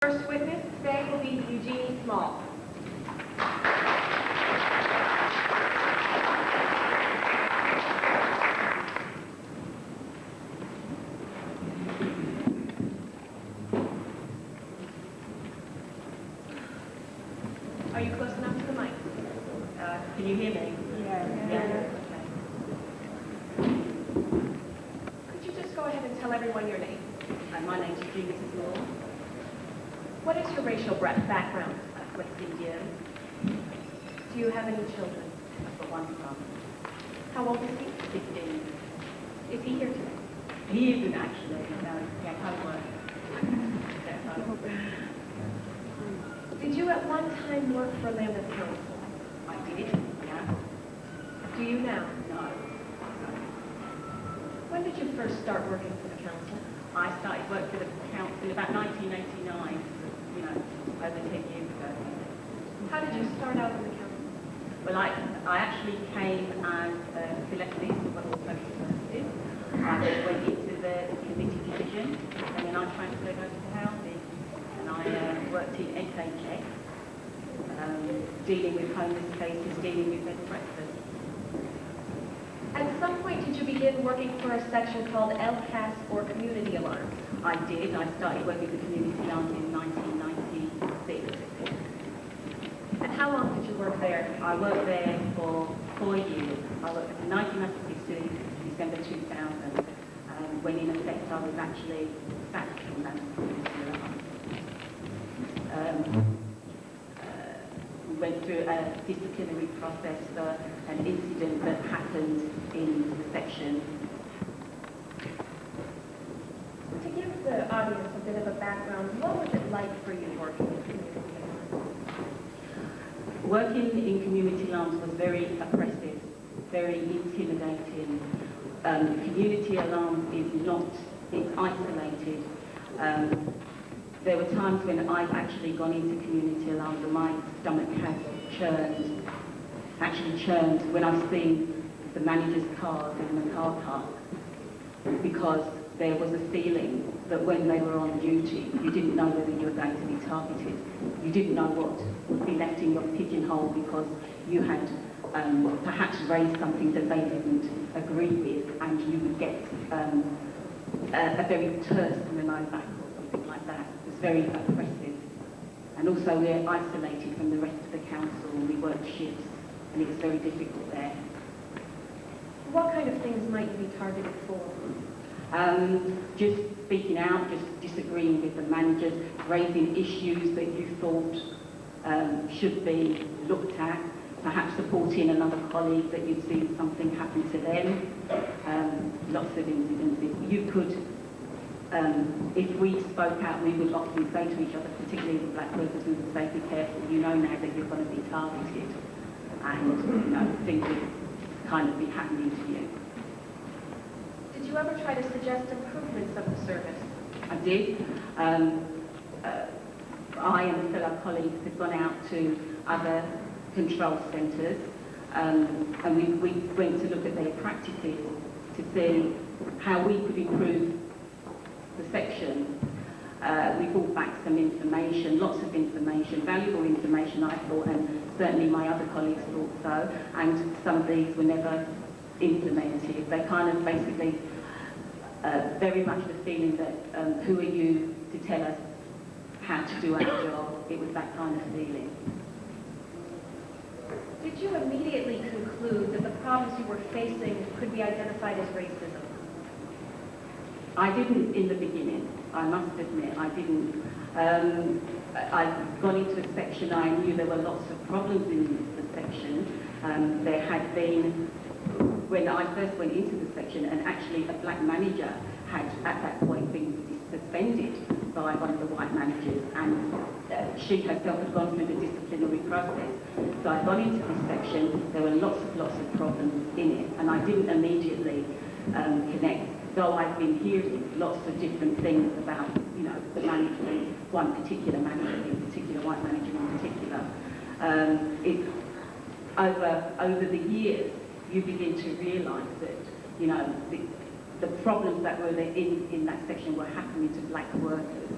First witness today will be Eugenie Small. Are you close enough to the mic? Can you hear me? Yeah. Okay. Could you just go ahead and tell everyone your name? My name's Eugenie Small. What is your racial background? West Indian. Do you have any children? I've got one son. How old is he? 15. Is he here today? He isn't actually. No, yeah, homework. Did you at one time work for Lambeth Council? I did, yeah. Do you now? No. When did you first start working for the council? I started work for the council in about 1989, you know, over 10 years ago. How did you start out in the council? Well, I actually came as a selective but also subversive. I then went into the committee division, and then I transferred over to housing. And I worked in SHX, dealing with homeless cases, dealing with bed and breakfast. At some point, did you begin working for a section called LCAS, or Community Alarms? I did. I started working with Community Alarms in 1996. And how long did you work there? I worked there for 4 years. I worked from 1996 to December 2000. When in effect I was actually sacked from that community alarm. We went through a disciplinary process for an incident that happened in the section. To give the audience a bit of a background, what was it like for you working in Community Alarms? Working in community alarms was very oppressive, very intimidating. Community alarms is not, it's isolated. There were times when I've actually gone into community alarms and my stomach has churned when I've seen the manager's cars in the car park, because there was a feeling that when they were on duty, you didn't know whether you were going to be targeted. You didn't know what would be left in your pigeonhole because you had perhaps raised something that they didn't agree with, and you would get a very terse remote back or something like that. It was very oppressive. And also we're isolated from the rest of the council, and we worked shifts, and it was very difficult there. What kind of things might you be targeted for? Just speaking out, just disagreeing with the managers, raising issues that you thought should be looked at, perhaps supporting another colleague that you'd seen something happen to them. Lots of incidents. You could, if we spoke out, we would often say to each other, particularly the black workers, we would say, be careful, you know now that you're going to be targeted, and you know, things would kind of be happening to you. Did you ever try to suggest improvements of the service? I did. I and fellow colleagues have gone out to other control centres, and we went to look at their practices to see how we could improve the section. We brought back some information, lots of information, valuable information I thought, and certainly my other colleagues thought so, and some of these were never implemented. They kind of basically very much the feeling that who are you to tell us how to do our job? It was that kind of feeling. Did you immediately conclude that the problems you were facing could be identified as racism? I didn't in the beginning, I must admit, I didn't. I'd gone into a section, I knew there were lots of problems in the section. There had been, when I first went into the section, and actually a black manager had at that point been suspended by one of the white managers, and she herself had gone through the disciplinary process. So I got into this section, there were lots of problems in it, and I didn't immediately connect, though I've been hearing lots of different things about, you know, the management, one particular manager in particular, white manager in particular. Over the years, you begin to realise that, you know, the problems that were there in that section were happening to black workers.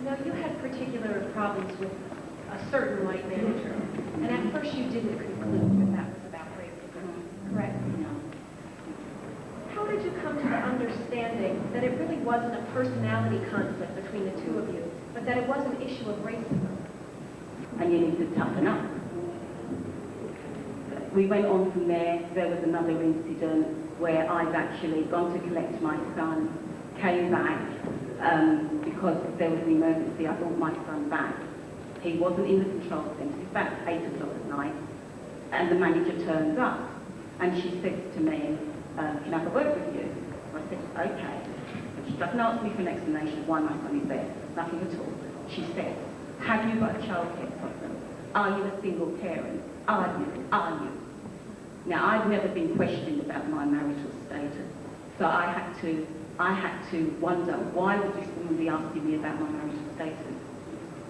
Now, you had particular problems with a certain white manager, and at first you didn't conclude that that was about racism, correct? No. How did you come to the understanding that it really wasn't a personality conflict between the two of you, but that it was an issue of racism? And you need to toughen up. We went on from there. There was another incident where I'd actually gone to collect my son, came back because there was an emergency. I brought my son back. He wasn't in the control centre. It's about 8 o'clock at night, and the manager turns up, and she says to me, "Can I have a word with you?" I said, "Okay." She doesn't ask me for an explanation of why my son is there. Nothing at all. She said, "Have you got a childcare problem? Are you a single parent? Are you? Are you?" Now, I've never been questioned about my marital status, so I had to wonder, why would this woman be asking me about my marital status?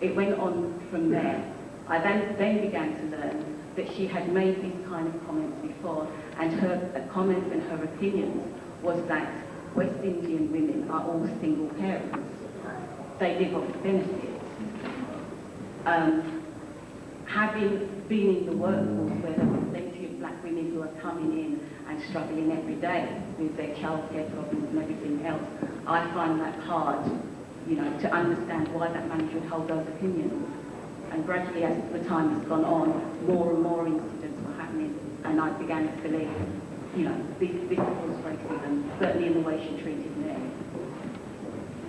It went on from there. I then began to learn that she had made these kind of comments before, and her comments and her opinions was that West Indian women are all single parents. They live off the benefits. Having been in the workforce where there were plenty of black women who are coming in and struggling every day with their childcare problems and everything else, I find that hard, to understand why that manager would hold those opinions. And gradually, as the time has gone on, more and more incidents were happening, and I began to believe, this was racism, certainly in the way she treated me.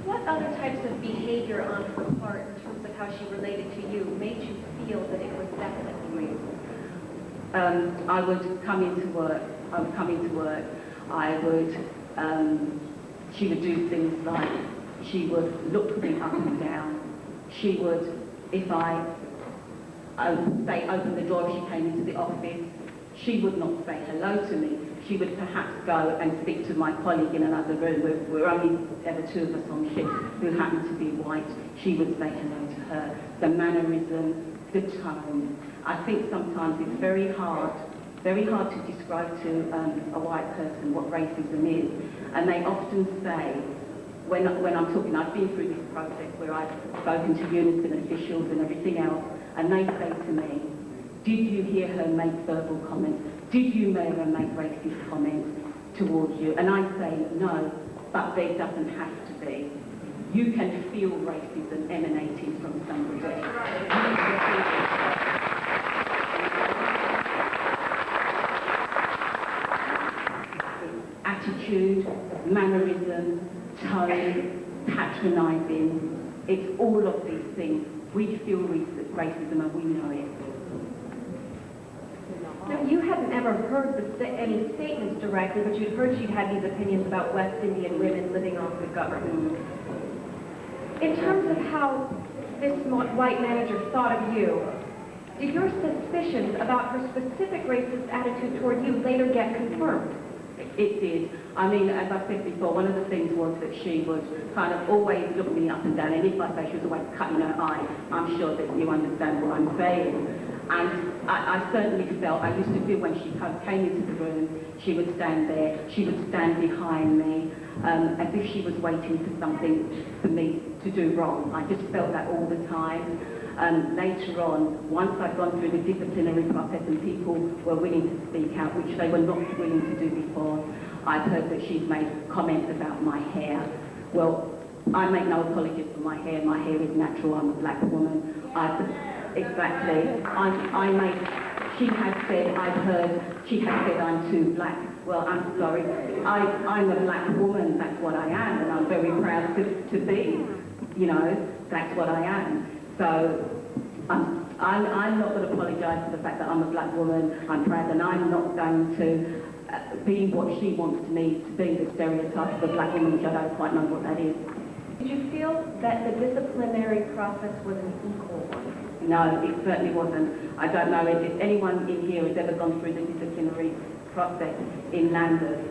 What other types of behavior on her part, in terms of how she related to you, made you feel that it was definitely racism? I would come into work. She would do things like, she would look me up and down. She would, if I say open the door if she came into the office, she would not say hello to me. She would perhaps go and speak to my colleague in another room. We're only ever 2 of us on shift who happen to be white. She would say hello to her. The mannerism, the tone. I think sometimes it's very hard to describe to a white person what racism is. And they often say, when I'm talking, I've been through this process where I've spoken to unison officials and everything else, and they say to me, "Did you hear her make verbal comments? Did you hear her make racist comments towards you?" And I say, "No, but there doesn't have to be. You can feel racism emanating from somebody." Attitude, mannerism, tone, patronising, it's all of these things. We feel racism and we know it. Now, you hadn't ever heard any statements directly, but you'd heard she'd had these opinions about West Indian women living off the government. In terms of how this white manager thought of you, did your suspicions about her specific racist attitude toward you later get confirmed? It did. I mean, as I said before, one of the things was that she would kind of always look me up and down, and if I say she was always cutting her eye, I'm sure that you understand what I'm saying. And I certainly felt, I used to feel when she came into the room, she would stand there, she would stand behind me, as if she was waiting for something for me to do wrong. I just felt that all the time. Later on, once I'd gone through the disciplinary process and people were willing to speak out, which they were not willing to do before, I've heard that she's made comments about my hair. Well, I make no apologies for my hair. My hair is natural. I'm a black woman. Exactly. She has said, I've heard, she has said I'm too black. Well, I'm sorry. I'm a black woman. That's what I am, and I'm very proud to be. That's what I am. So I'm not going to apologise for the fact that I'm a black woman. I'm proud, and I'm not going to be what she wants me to be, the stereotype of a black woman, which I don't quite know what that is. Did you feel that the disciplinary process was an equal one? No, it certainly wasn't. I don't know if anyone in here has ever gone through the disciplinary process in Lambeth.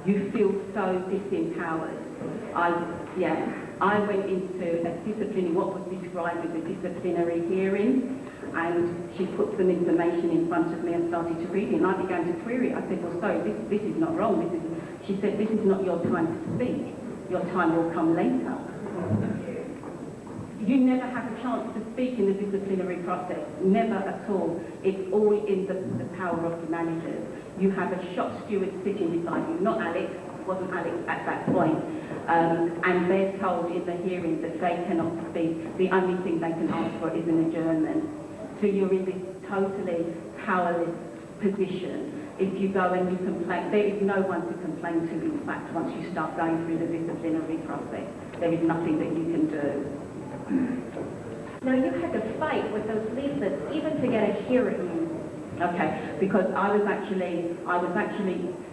You feel so disempowered. I went into what was described as a disciplinary hearing, and she put some information in front of me and started to read it, and I began to query it. I said, well, sorry, this is not wrong. She said, this is not your time to speak. Your time will come later. You never have a chance to speak in the disciplinary process, never at all. It's all in the power of the managers. You have a shop steward sitting beside you, not Alex, it wasn't Alex at that point, and they're told in the hearing that they cannot speak. The only thing they can ask for is an adjournment. So you're in this totally powerless position. If you go and you complain, there is no one to complain to, in fact, once you start going through the disciplinary process. There is nothing that you can do. Now, you had to fight with those leaflets even to get a hearing. Okay, because I was actually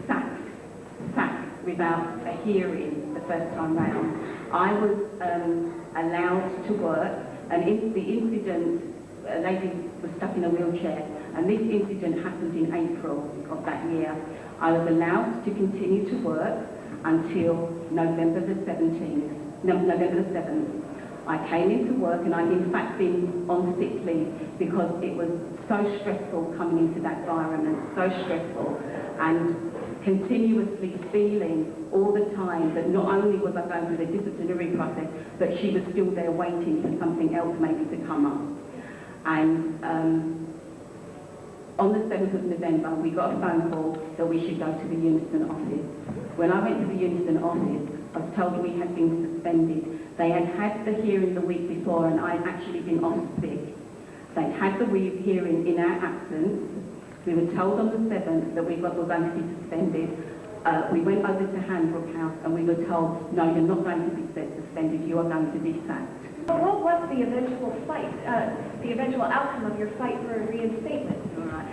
sacked without a hearing the first time round. I was allowed to work, and the incident, a lady was stuck in a wheelchair, and this incident happened in April of that year. I was allowed to continue to work until November the 7th. I came into work, and I'd in fact been on sick leave because it was so stressful coming into that environment, so stressful, and continuously feeling all the time that not only was I going through the disciplinary process, but she was still there waiting for something else maybe to come up. And on the 7th of November, we got a phone call that we should go to the Unison office. When I went to the Unison office, I was told we had been suspended. They had had the hearing the week before, and I'd actually been off sick. They'd had the hearing in our absence. We were told on the 7th that we were going to be suspended. We went over to Hanbrook House, and we were told, no, you're not going to be suspended, you are going to be sacked. But what was the eventual fight, the eventual outcome of your fight for a reinstatement? Right.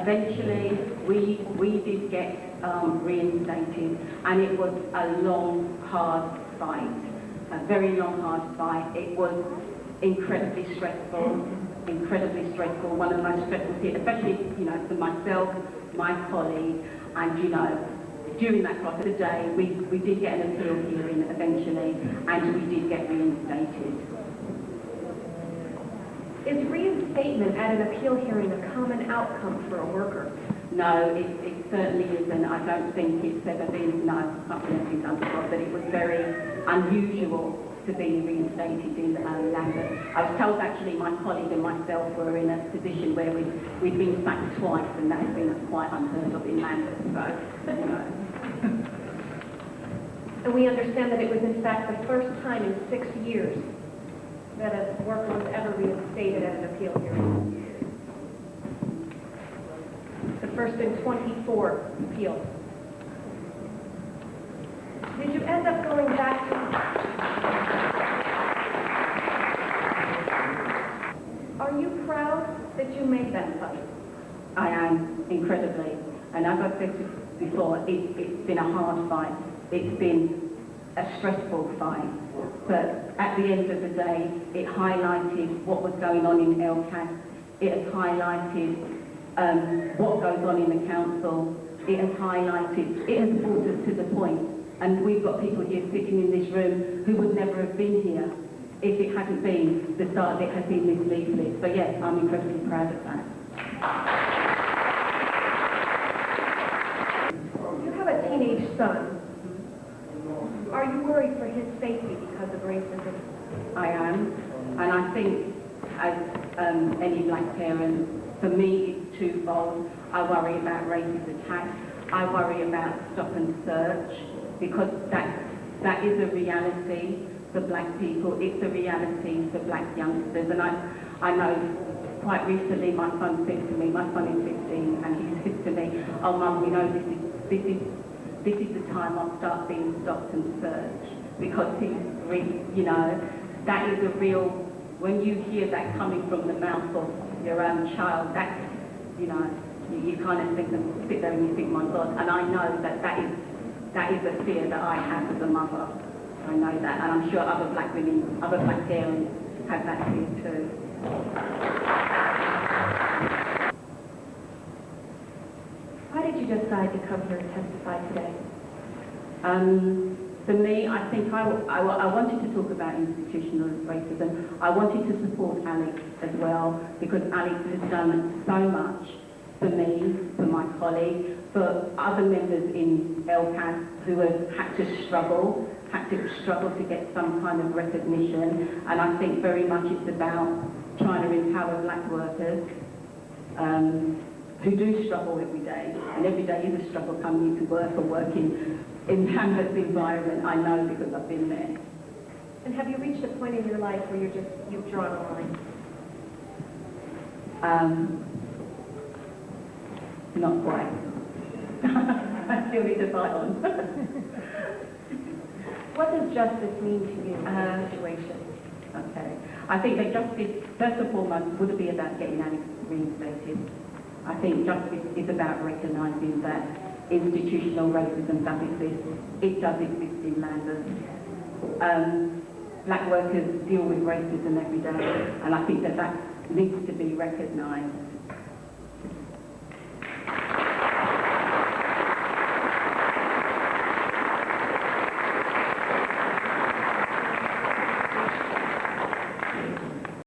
Eventually, we did get reinstated, and it was a long, hard fight. A very long, hard fight. It was incredibly stressful, one of the most stressful things, especially, for myself, my colleague, and, during that process of the day, we did get an appeal hearing eventually, and we did get reinstated. Is reinstatement at an appeal hearing a common outcome for a worker? No, it certainly isn't. I don't think it's ever been, no, I can't believe it's done before, but it was very unusual to be reinstated in Lambeth. I was told actually my colleague and myself were in a position where we'd been sacked twice, and that had been quite unheard of in Lambeth, so, And we understand that it was in fact the first time in 6 years that a worker was ever reinstated at an appeal hearing. The first in 24 appeals. Did you end up going back to... Are you proud that you made that fight? I am, incredibly. And as I said before, it's been a hard fight. It's been a stressful fight. But at the end of the day, it highlighted what was going on in LCAS. It has highlighted what goes on in the council. It has brought us to the point. And we've got people here sitting in this room who would never have been here if it hadn't been the start, it had been this leaflet. So yes, I'm incredibly proud of that. You have a teenage son. Are you worried for his safety because of racism? I am. And I think, as any black parent, for me it's twofold. I worry about racist attacks. I worry about stop and search, because that is a reality for black people. It's a reality for black youngsters. And I know quite recently my son said to me, my son is 15, and he said to me, oh Mum, this is the time I'll start being stopped and searched, because that is a real, when you hear that coming from the mouth of your own child, that's, you kind of sit there and you think, my God, and I know that is a fear that I have as a mother. I know that, and I'm sure other black women, other black parents have that fear too. Why did you decide to come here and testify today? For me, I think I wanted to talk about institutional racism. I wanted to support Alex as well, because Alex has done so much for me, for my colleague, for other members in LCAS who have had to struggle had to struggle to get some kind of recognition, and I think very much it's about trying to empower black workers who do struggle every day, and every day is a struggle coming into work or working in canvas environment. I know because I've been there. And have you reached a point in your life where you've drawn a line? Not quite. I still need to fight on. What does justice mean to you in this situation? Okay. I think that justice, first and foremost, would be about getting Alex reinstated. I think justice is about recognising that institutional racism does exist. It does exist in London. Black workers deal with racism every day, and I think that needs to be recognised.